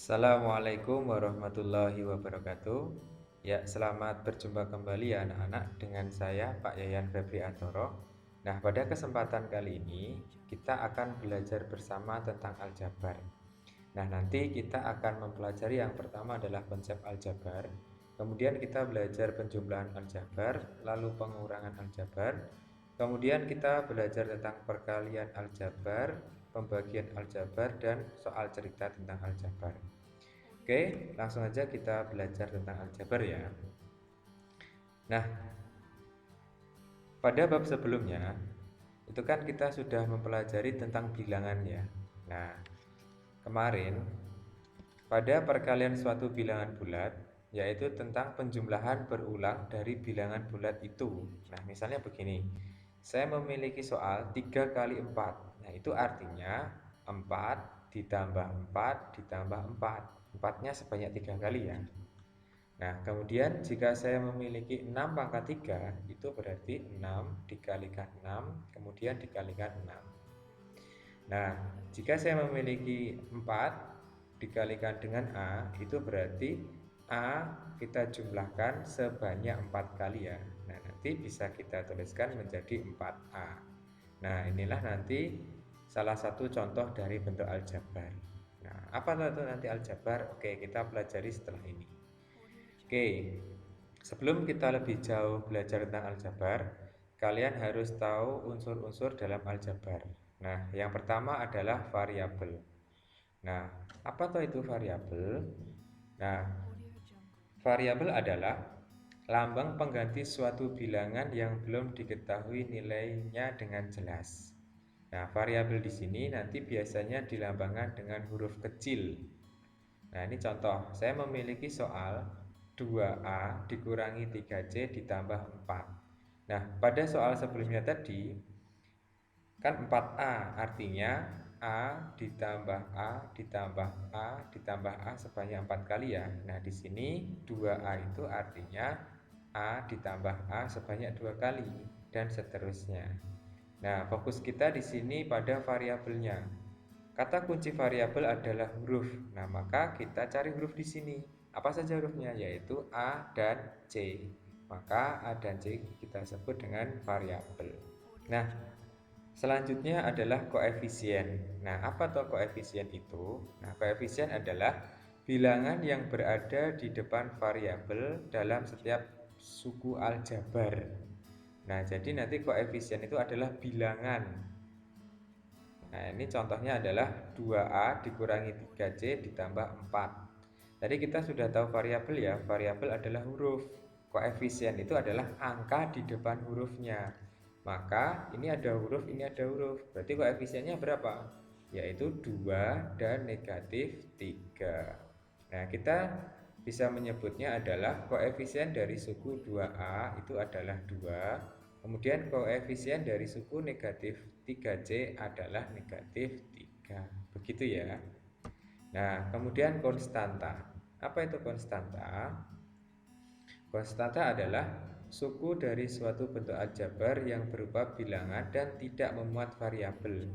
Assalamualaikum warahmatullahi wabarakatuh. Ya, selamat berjumpa kembali ya anak-anak dengan saya Pak Yayan Febri Atoro. Nah, pada kesempatan kali ini kita akan belajar bersama tentang aljabar. Nah, nanti kita akan mempelajari yang pertama adalah konsep aljabar. Kemudian kita belajar penjumlahan aljabar, lalu pengurangan aljabar. Kemudian kita belajar tentang perkalian aljabar, pembagian aljabar, dan soal cerita tentang aljabar. Oke, langsung aja kita belajar tentang aljabar ya. Nah, pada bab sebelumnya itu kan kita sudah mempelajari tentang bilangan ya. Nah, kemarin pada perkalian suatu bilangan bulat, yaitu tentang penjumlahan berulang dari bilangan bulat itu. Nah, misalnya begini, saya memiliki soal 3 kali 4. Nah, itu artinya 4 ditambah 4 ditambah 4. 4-nya sebanyak 3 kali ya. Nah, kemudian jika saya memiliki 6 pangkat 3, itu berarti 6 dikalikan 6, kemudian dikalikan 6. Nah, jika saya memiliki 4 dikalikan dengan A, itu berarti A kita jumlahkan sebanyak 4 kali ya. Nah, nanti bisa kita tuliskan menjadi 4A. Nah, inilah nanti salah satu contoh dari bentuk aljabar. Nah, apa itu nanti aljabar? Oke, kita pelajari setelah ini. Oke, sebelum kita lebih jauh belajar tentang aljabar, kalian harus tahu unsur-unsur dalam aljabar. Nah, yang pertama adalah variabel. Nah, apa tuh itu variabel? Nah, variabel adalah lambang pengganti suatu bilangan yang belum diketahui nilainya dengan jelas. Nah, variabel di sini nanti biasanya dilambangkan dengan huruf kecil. Nah, ini contoh. Saya memiliki soal 2A dikurangi 3C ditambah 4. Nah, pada soal sebelumnya tadi kan 4A, artinya A ditambah A ditambah A ditambah A sebanyak 4 kali ya. Nah, di sini 2A itu artinya A ditambah A sebanyak 2 kali dan seterusnya. Nah, fokus kita di sini pada variabelnya. Kata kunci variabel adalah huruf. Nah, maka kita cari huruf di sini. Apa saja hurufnya? Yaitu A dan C. Maka A dan C kita sebut dengan variabel. Nah, selanjutnya adalah koefisien. Nah, apa tuh koefisien itu? Nah, koefisien adalah bilangan yang berada di depan variabel dalam setiap suku aljabar. Nah, jadi nanti koefisien itu adalah bilangan. Nah, ini contohnya adalah 2A dikurangi 3C ditambah 4. Tadi kita sudah tahu variabel ya, variabel adalah huruf. Koefisien itu adalah angka di depan hurufnya. Maka ini ada huruf, ini ada huruf. Berarti koefisiennya berapa? Yaitu 2 dan negatif 3. Nah, kita bisa menyebutnya adalah koefisien dari suku 2A itu adalah 2. Kemudian koefisien dari suku negatif 3C adalah negatif 3. Begitu ya. Nah, kemudian konstanta. Apa itu konstanta? Konstanta adalah suku dari suatu bentuk aljabar yang berupa bilangan dan tidak memuat variabel.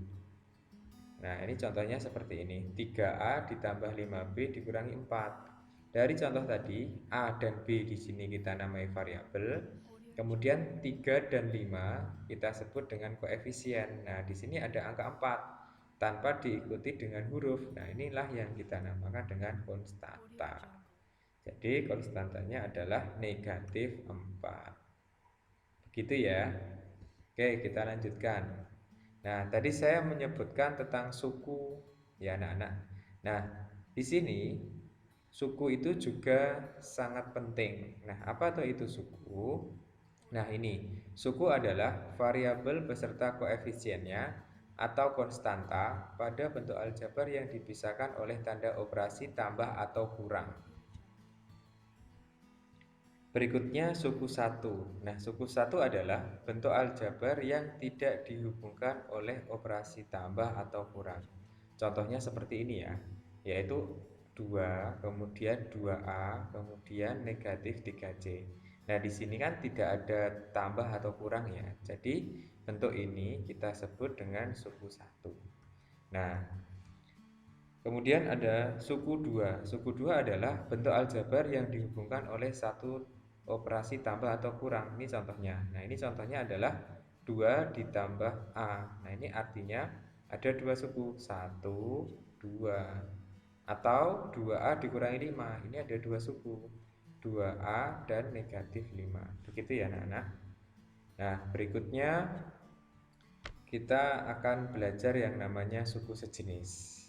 Nah, ini contohnya seperti ini. 3A ditambah 5B dikurangi 4. Dari contoh tadi, A dan B di sini kita namai variabel. Kemudian 3 dan 5 kita sebut dengan koefisien. Nah, di sini ada angka 4 tanpa diikuti dengan huruf. Nah, inilah yang kita namakan dengan konstanta. Jadi, konstantanya adalah negatif 4. Begitu ya. Oke, kita lanjutkan. Nah, tadi saya menyebutkan tentang suku ya anak-anak. Nah, di sini suku itu juga sangat penting. Nah, apa tuh itu suku? Nah, ini suku adalah variabel beserta koefisiennya atau konstanta pada bentuk aljabar yang dipisahkan oleh tanda operasi tambah atau kurang. Berikutnya suku satu. Nah, suku satu adalah bentuk aljabar yang tidak dihubungkan oleh operasi tambah atau kurang. Contohnya seperti ini ya, yaitu 2, kemudian 2A, kemudian negatif 3C. Nah, di sini kan tidak ada tambah atau kurang ya. Jadi, bentuk ini kita sebut dengan suku satu. Nah, Kemudian ada suku 2. Suku 2 adalah bentuk aljabar yang dihubungkan oleh satu operasi tambah atau kurang. Ini contohnya. Nah, ini contohnya adalah 2 ditambah A. Nah, ini artinya ada dua suku, 1, 2. Atau 2A dikurangi 5. Ini ada dua suku, 2A dan negatif 5. Begitu ya anak-anak. Nah, berikutnya kita akan belajar yang namanya suku sejenis.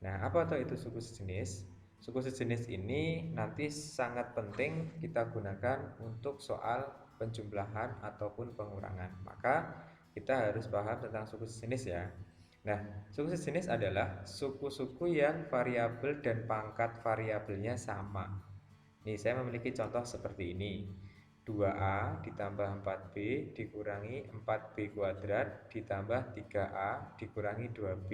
Nah, apa tuh itu suku sejenis? Suku sejenis ini nanti sangat penting kita gunakan untuk soal penjumlahan ataupun pengurangan. Maka kita harus paham tentang suku sejenis ya. Nah, suku sejenis adalah suku-suku yang variabel dan pangkat variabelnya sama. Nih, saya memiliki contoh seperti ini. 2A ditambah 4B dikurangi 4B kuadrat ditambah 3A dikurangi 2B.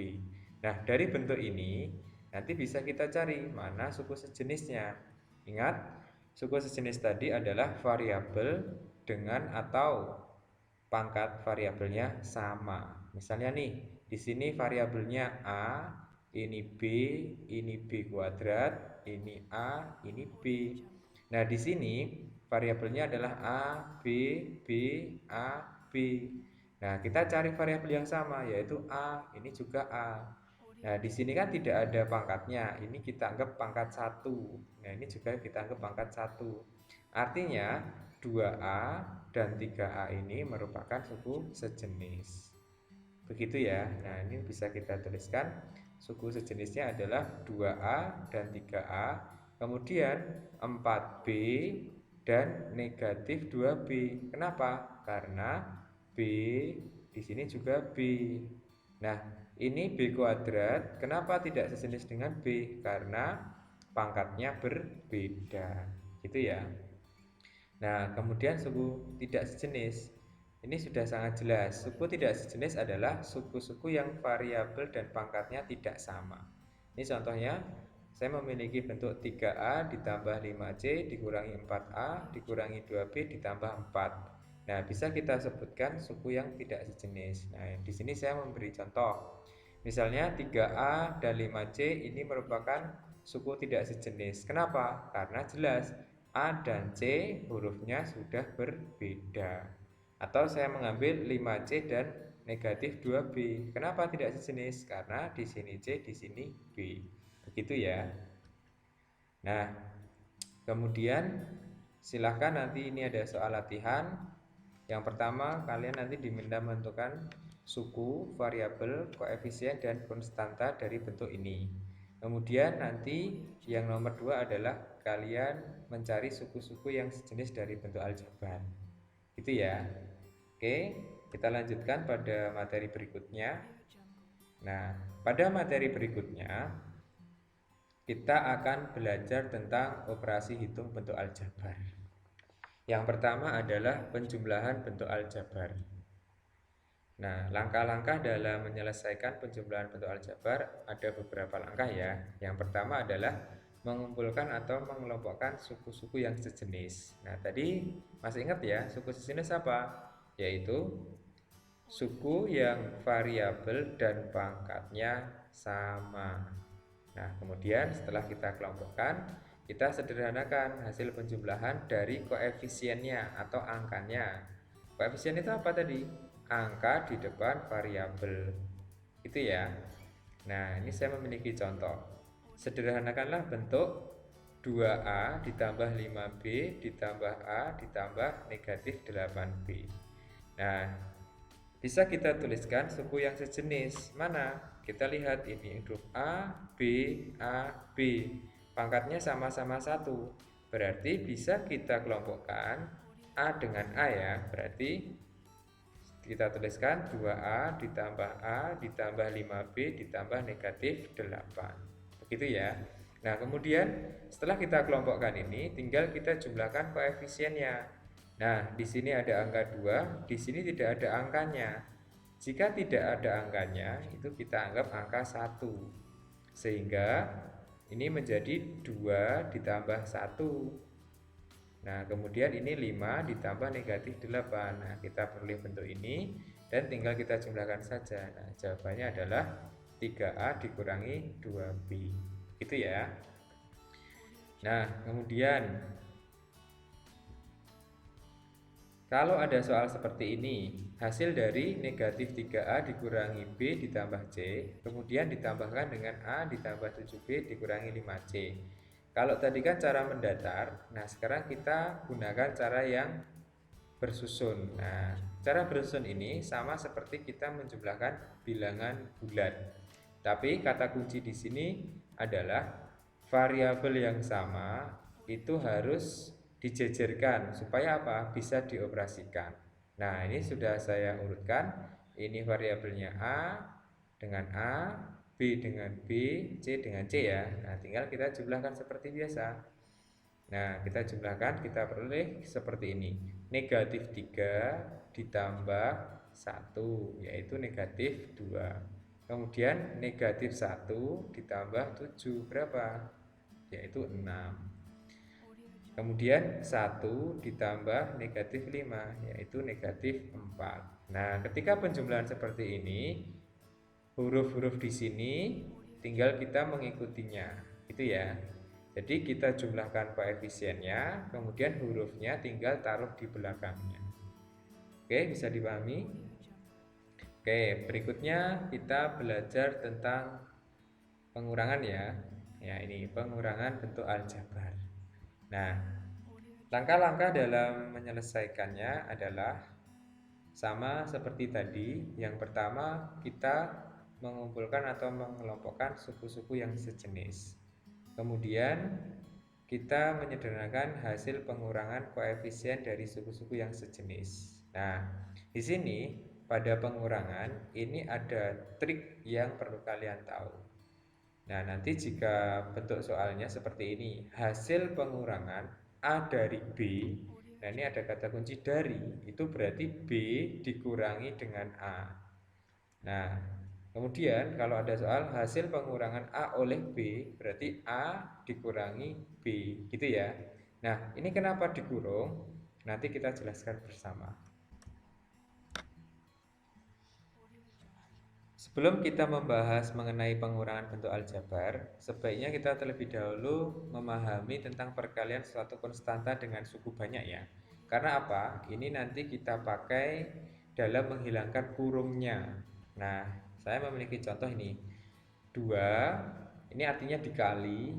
Nah, dari bentuk ini nanti bisa kita cari mana suku sejenisnya. Ingat, suku sejenis tadi adalah variabel dengan atau pangkat variabelnya sama. Misalnya nih, di sini variabelnya A, ini B kuadrat, ini A, ini B. Nah, di sini variabelnya adalah A, B, A, B. Nah, kita cari variabel yang sama yaitu A, ini juga A. Nah, di sini kan tidak ada pangkatnya. Ini kita anggap pangkat 1. Nah, ini juga kita anggap pangkat 1. Artinya 2A dan 3A ini merupakan suku sejenis. Begitu ya. Nah, ini bisa kita tuliskan suku sejenisnya adalah 2A dan 3A. Kemudian 4B dan negatif 2B. Kenapa? Karena B di sini juga B. Nah, ini B kuadrat, kenapa tidak sejenis dengan B? Karena pangkatnya berbeda, gitu ya. Nah, kemudian suku tidak sejenis. Ini sudah sangat jelas. Suku tidak sejenis adalah suku-suku yang variabel dan pangkatnya tidak sama. Ini contohnya, saya memiliki bentuk 3A ditambah 5C dikurangi 4A dikurangi 2B ditambah 4. Nah, bisa kita sebutkan suku yang tidak sejenis. Nah, di sini saya memberi contoh. Misalnya 3A dan 5C ini merupakan suku tidak sejenis. Kenapa? Karena jelas A dan C hurufnya sudah berbeda. Atau saya mengambil 5C dan negatif 2B. Kenapa tidak sejenis? Karena di sini C, di sini B. Begitu ya. Nah, kemudian silahkan nanti ini ada soal latihan. Yang pertama, kalian nanti diminta menentukan suku, variabel, koefisien, dan konstanta dari bentuk ini. Kemudian nanti yang nomor 2 adalah kalian mencari suku-suku yang sejenis dari bentuk aljabar. Gitu ya. Oke, kita lanjutkan pada materi berikutnya. Nah, pada materi berikutnya kita akan belajar tentang operasi hitung bentuk aljabar. Yang pertama adalah penjumlahan bentuk aljabar. Nah, langkah-langkah dalam menyelesaikan penjumlahan bentuk aljabar ada beberapa langkah ya. Yang pertama adalah mengumpulkan atau mengelompokkan suku-suku yang sejenis. Nah, tadi masih ingat ya, suku sejenis apa? Yaitu suku yang variabel dan pangkatnya sama. Nah, kemudian setelah kita kelompokkan, kita sederhanakan hasil penjumlahan dari koefisiennya atau angkanya. Koefisien itu apa tadi? Angka di depan variabel. Itu ya. Nah, ini saya memiliki contoh. Sederhanakanlah bentuk 2A ditambah 5B ditambah A ditambah negatif 8B. Nah, bisa kita tuliskan suku yang sejenis. Mana? Kita lihat ini huruf A, B, A, B. Pangkatnya sama-sama 1. Berarti bisa kita kelompokkan A dengan A ya. Berarti kita tuliskan 2A ditambah A ditambah 5B ditambah negatif 8. Begitu ya. Nah, kemudian setelah kita kelompokkan ini, tinggal kita jumlahkan koefisiennya. Nah, di sini ada angka 2, di sini tidak ada angkanya. Jika tidak ada angkanya, itu kita anggap angka 1. Sehingga ini menjadi 2 ditambah 1. Nah, kemudian ini 5 ditambah negatif 8. Nah, kita peroleh bentuk ini dan tinggal kita jumlahkan saja. Nah, jawabannya adalah 3A dikurangi 2B. Gitu ya. Nah, kemudian kalau ada soal seperti ini, hasil dari negatif 3A dikurangi B ditambah C, kemudian ditambahkan dengan A ditambah 7B dikurangi 5C. Kalau tadi kan cara mendatar, nah sekarang kita gunakan cara yang bersusun. Nah, cara bersusun ini sama seperti kita menjumlahkan bilangan bulat. Tapi kata kunci di sini adalah variabel yang sama itu harus dijejerkan supaya apa? Bisa dioperasikan. Nah, ini sudah saya urutkan. Ini variabelnya A dengan A, B dengan B, C dengan C ya. Nah, tinggal kita jumlahkan seperti biasa. Nah, kita jumlahkan, kita peroleh seperti ini. Negatif 3 ditambah 1, yaitu negatif 2. Kemudian negatif 1 ditambah 7, berapa? Yaitu 6. Kemudian 1 ditambah negatif 5, yaitu negatif 4. Nah, ketika penjumlahan seperti ini, huruf-huruf di sini tinggal kita mengikutinya, gitu ya. Jadi kita jumlahkan koefisiennya, kemudian hurufnya tinggal taruh di belakangnya. Oke, bisa dipahami? Oke, berikutnya kita belajar tentang pengurangan ya. Ya, ini pengurangan bentuk aljabar. Nah, langkah-langkah dalam menyelesaikannya adalah sama seperti tadi. Yang pertama, kita mengumpulkan atau mengelompokkan suku-suku yang sejenis. Kemudian kita menyederhanakan hasil pengurangan koefisien dari suku-suku yang sejenis. Nah, di sini pada pengurangan ini ada trik yang perlu kalian tahu. Nah, nanti jika bentuk soalnya seperti ini, hasil pengurangan A dari B, nah ini ada kata kunci dari, itu berarti B dikurangi dengan A. Nah, kemudian kalau ada soal hasil pengurangan A oleh B, berarti A dikurangi B, gitu ya. Nah, ini kenapa dikurung? Nanti kita jelaskan bersama. Sebelum kita membahas mengenai pengurangan bentuk aljabar, sebaiknya kita terlebih dahulu memahami tentang perkalian suatu konstanta dengan suku banyak ya. Karena apa? Ini nanti kita pakai dalam menghilangkan kurungnya. Nah, saya memiliki contoh ini. 2, ini artinya dikali.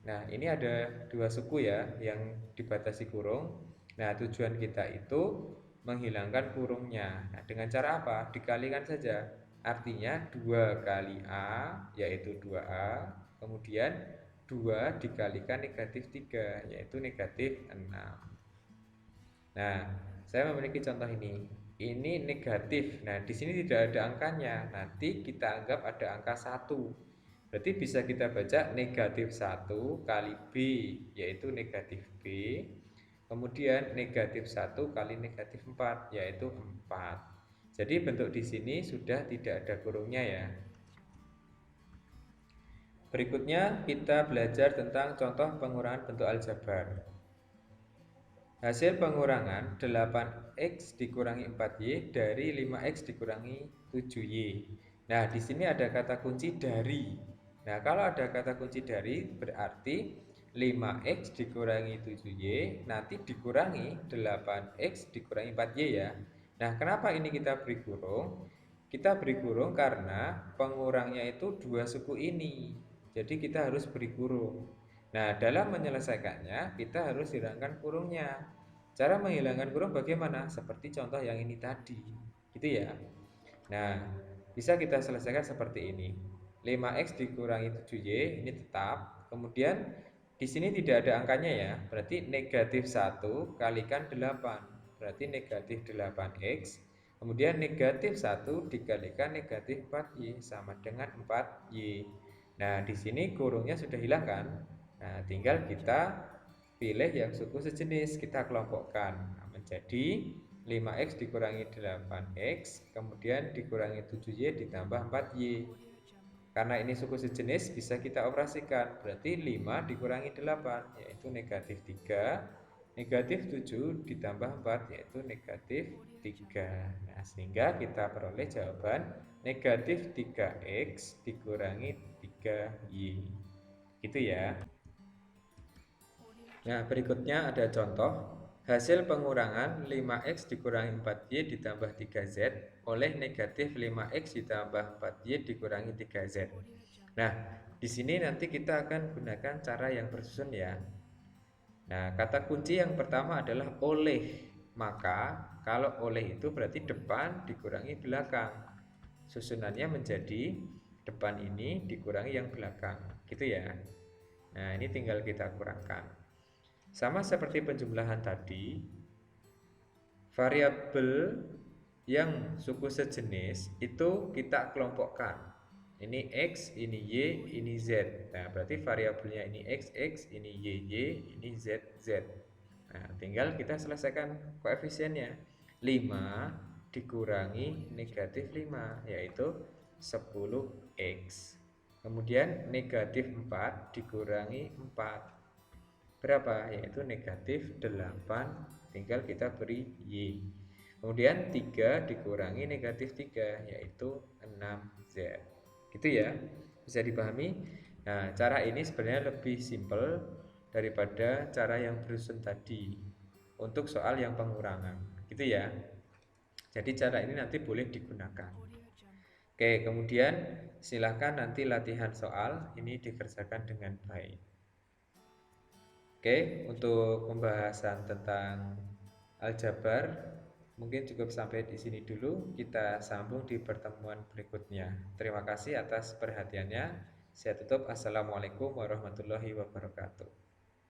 Nah, ini ada dua suku ya yang dibatasi kurung. Nah, tujuan kita itu menghilangkan kurungnya. Nah, dengan cara apa? Dikalikan saja. Artinya 2 kali A yaitu 2A, kemudian 2 dikalikan negatif 3 yaitu negatif 6. Nah, saya memiliki contoh ini. Ini negatif. Nah, di sini tidak ada angkanya. Nanti kita anggap ada angka 1. Berarti bisa kita baca negatif 1 kali B yaitu negatif B. Kemudian negatif 1 kali negatif 4 yaitu 4. Jadi bentuk di sini sudah tidak ada kurungnya ya. Berikutnya kita belajar tentang contoh pengurangan bentuk aljabar. Hasil pengurangan 8x dikurangi 4y dari 5x dikurangi 7y. Nah, di sini ada kata kunci dari. Nah, kalau ada kata kunci dari berarti 5x dikurangi 7y nanti dikurangi 8x dikurangi 4y ya. Nah, kenapa ini kita beri kurung? Kita beri kurung karena pengurangnya itu dua suku ini. Jadi kita harus beri kurung. Nah, dalam menyelesaikannya kita harus hilangkan kurungnya. Cara menghilangkan kurung bagaimana? Seperti contoh yang ini tadi. Gitu ya. Nah, bisa kita selesaikan seperti ini. 5x dikurangi 7y ini tetap. Kemudian di sini tidak ada angkanya ya. Berarti negatif 1 kalikan 8. Berarti negatif 8x. Kemudian negatif 1 dikalikan negatif 4y sama dengan 4y. Nah, di sini kurungnya sudah hilang kan? Nah, tinggal kita pilih yang suku sejenis, kita kelompokkan. Nah, menjadi 5x dikurangi 8x, kemudian dikurangi 7y ditambah 4y. Karena ini suku sejenis bisa kita operasikan. Berarti 5 dikurangi 8 yaitu negatif 3, negatif 7 ditambah 4 yaitu negatif 3. Nah, sehingga kita peroleh jawaban negatif 3x dikurangi 3y. Gitu ya. Nah, berikutnya ada contoh. Hasil pengurangan 5x dikurangi 4y ditambah 3z oleh negatif 5x ditambah 4y dikurangi 3z. Nah, di sini nanti kita akan gunakan cara yang bersusun ya. Nah, kata kunci yang pertama adalah oleh. Maka, kalau oleh itu berarti depan dikurangi belakang. Susunannya menjadi depan ini dikurangi yang belakang. Gitu ya. Nah, ini tinggal kita kurangkan. Sama seperti penjumlahan tadi, variabel yang suku sejenis itu kita kelompokkan. Ini X, ini Y, ini Z. Nah, berarti variabelnya ini X, X, ini Y, Y, ini Z, Z. Nah, tinggal kita selesaikan koefisiennya. 5 dikurangi negatif 5, yaitu 10X. Kemudian negatif 4 dikurangi 4. Berapa? Yaitu negatif 8, tinggal kita beri Y. Kemudian 3 dikurangi negatif 3, yaitu 6Z. Gitu ya, bisa dipahami. Nah, cara ini sebenarnya lebih simpel daripada cara yang berusun tadi untuk soal yang pengurangan. Gitu ya. Jadi cara ini nanti boleh digunakan. Oke, kemudian silahkan nanti latihan soal ini dikerjakan dengan baik. Oke, untuk pembahasan tentang aljabar mungkin cukup sampai di sini dulu. Kita sambung di pertemuan berikutnya. Terima kasih atas perhatiannya. Saya tutup. Assalamualaikum warahmatullahi wabarakatuh.